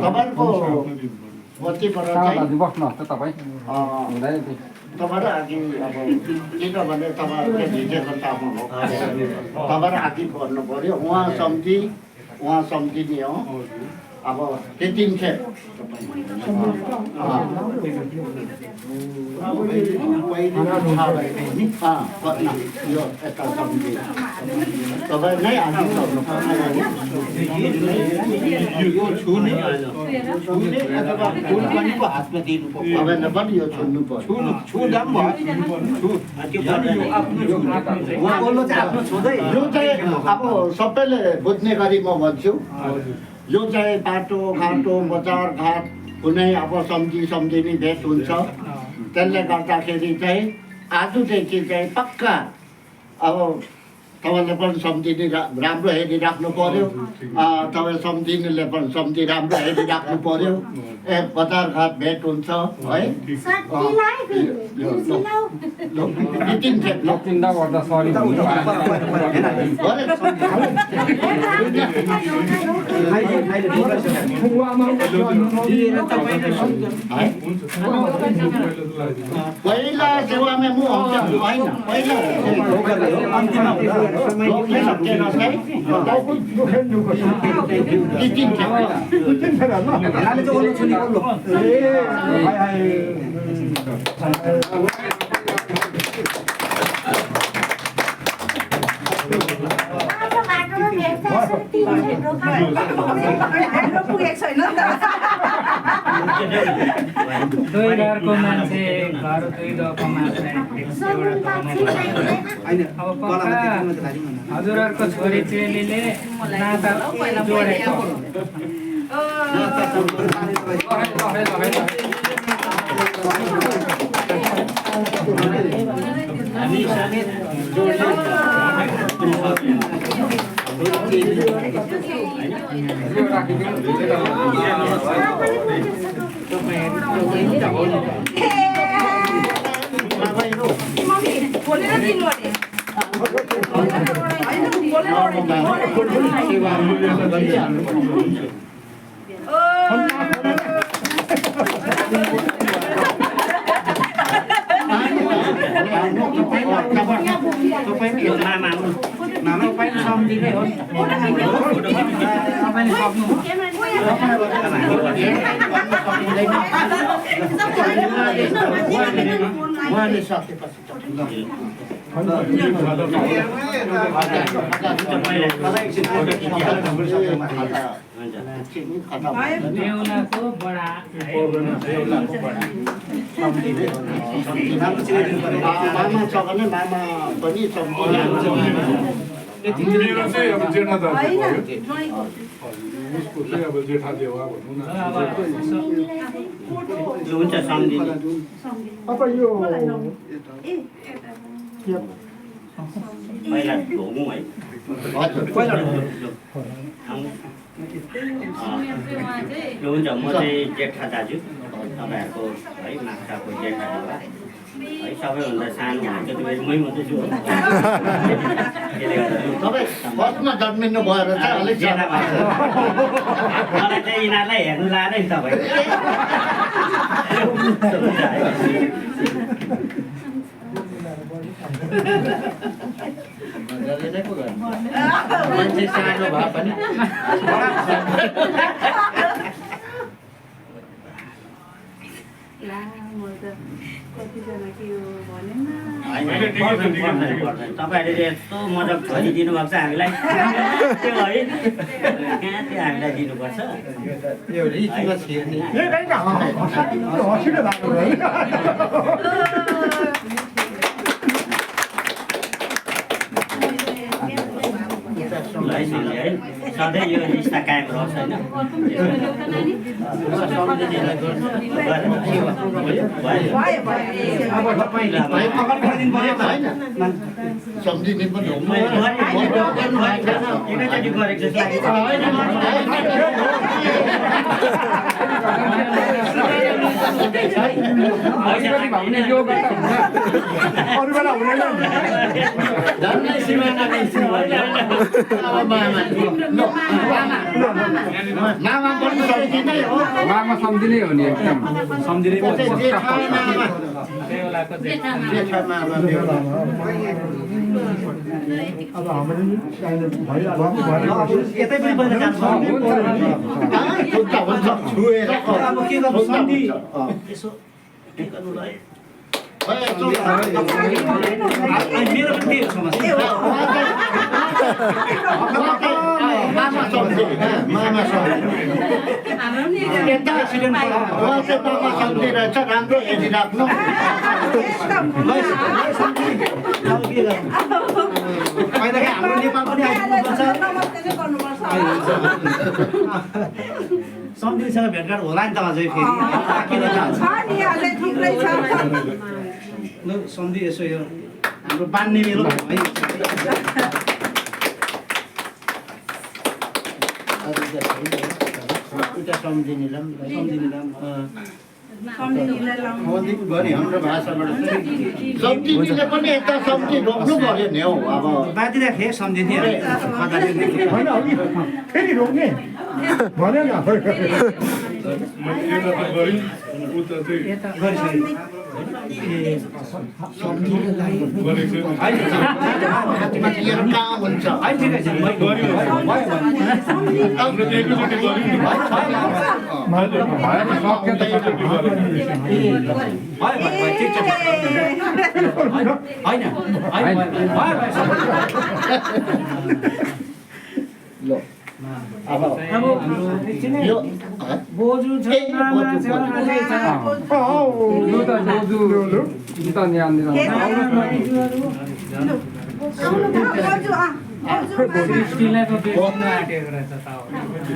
तपाईँको बत्तीबाट चाहिँ बस्नु त तपाईँ तपाईँहरू अघि अब किनभने तपाईँहरूले भिजेको तामाङ हो तपाईँहरू अघि भन्नु पऱ्यो उहाँ सम्झिने हो अब त्यतिन्खेर यो यता सम्झि तपाईँ नै अघि गर्नु यो छुने अथवा फुल पनि पो हातमा दिनु पर्छ तपाईँले पनि यो छुन्नु पर्यो छुँदा पनि यो चाहिँ अब सबैले बुझ्ने गरी म भन्छु यो चाहिँ बाटोघाटो बजारघाट कुनै अब सम्झिने भेट हुन्छ त्यसले गर्दाखेरि चाहिँ आजदेखि चाहिँ पक्का अब तपाईँले पनि सम्झिने राम्रो हेरिराख्नु पर्यो तपाईँ सम्झिनेले पनि राम्रो हेरिराख्नु पर्यो बजारघाट भेट हुन्छ है पहिला सेवामा म होइन पहिला घरको मान्छे घर दको मान्छे हजुरहरूको छोरी चेलीले नाता जोडेको देउलाको बडा मामा छ भने मामा पनि मेरो चाहिँ अब जेठा दाजु भयो उसको चाहिँ अब जेठा देवा भनौँ न हुन्छ सम्झिने अब यो पहिला ढोगौँ है हुन्छ म चाहिँ जेठा दाजु तपाईँहरूको है माछाको जेठा देवा है सबैभन्दा सानो भनेको त मै मात्रै छु तपाईँ फर्स्टमा जन्मिनु भएर चाहिँ अलिक ज्यादा मलाई चाहिँ यिनीहरूलाई हेर्नु लाएर नि तपाईँ मान्छे सानो भए पनि तपाईँहरूले यस्तो मजाक छोरी दिनुभएको छ हामीलाई त्यो है कहाँ त्यो हामीलाई दिनुपर्छ सधैँ यो रिस्ता कायम रहोस् होइन सम्झिने पनि एकैचोटि गरेको जस्तो धन्नै सिमाना मामा पनि सम्झिँदै हो उहाँमा सम्झिनै हो नि एकदम सम्झिनै त्यसै जेठा मामा बेहुलाको जेठा जेठा मामा बेहुला अब हाम्रो यतै पनि पहिला जान्छ हुन्छ हुन्छ छुएर अब के गर्नु सन्धि यसो के गर्नु र मेरो पनि त्यही हो समस्या मामा सम्झे मामा सम्झे यता उहाँ चाहिँ मामा सम्झे रहेछ राम्रो हेरिराख्नु अब के गर्नु पहिला हाम्रो नेपाल पनि आइपुग्नुपर्छ सम्झिसँग भेटघाट होला नि त अझै फेरि किन जान्छ ल सम्झि यसो यो हाम्रो बान्ने बेलो है उता सम्झिनेलाई पनि पनि हाम्रो भाषाबाट सम्झिनेले पनि यता सम्झि रोक्नु पर्यो नि हौ अब बाँधिराखे सम्झिने होइन अघि फेरि रोक्ने भन्यो नि एउटा त गरी उता चाहिँ गरेको माथि यहाँ कहाँ हुन्छ हाम्रो त एकैचोटि गऱ्यो नि ल अब यो बोजू छ मामा छ अझै छ यो त बोजू त यहाँनिर सृष्टिलाई पो बेच्न आँटेको रहेछ त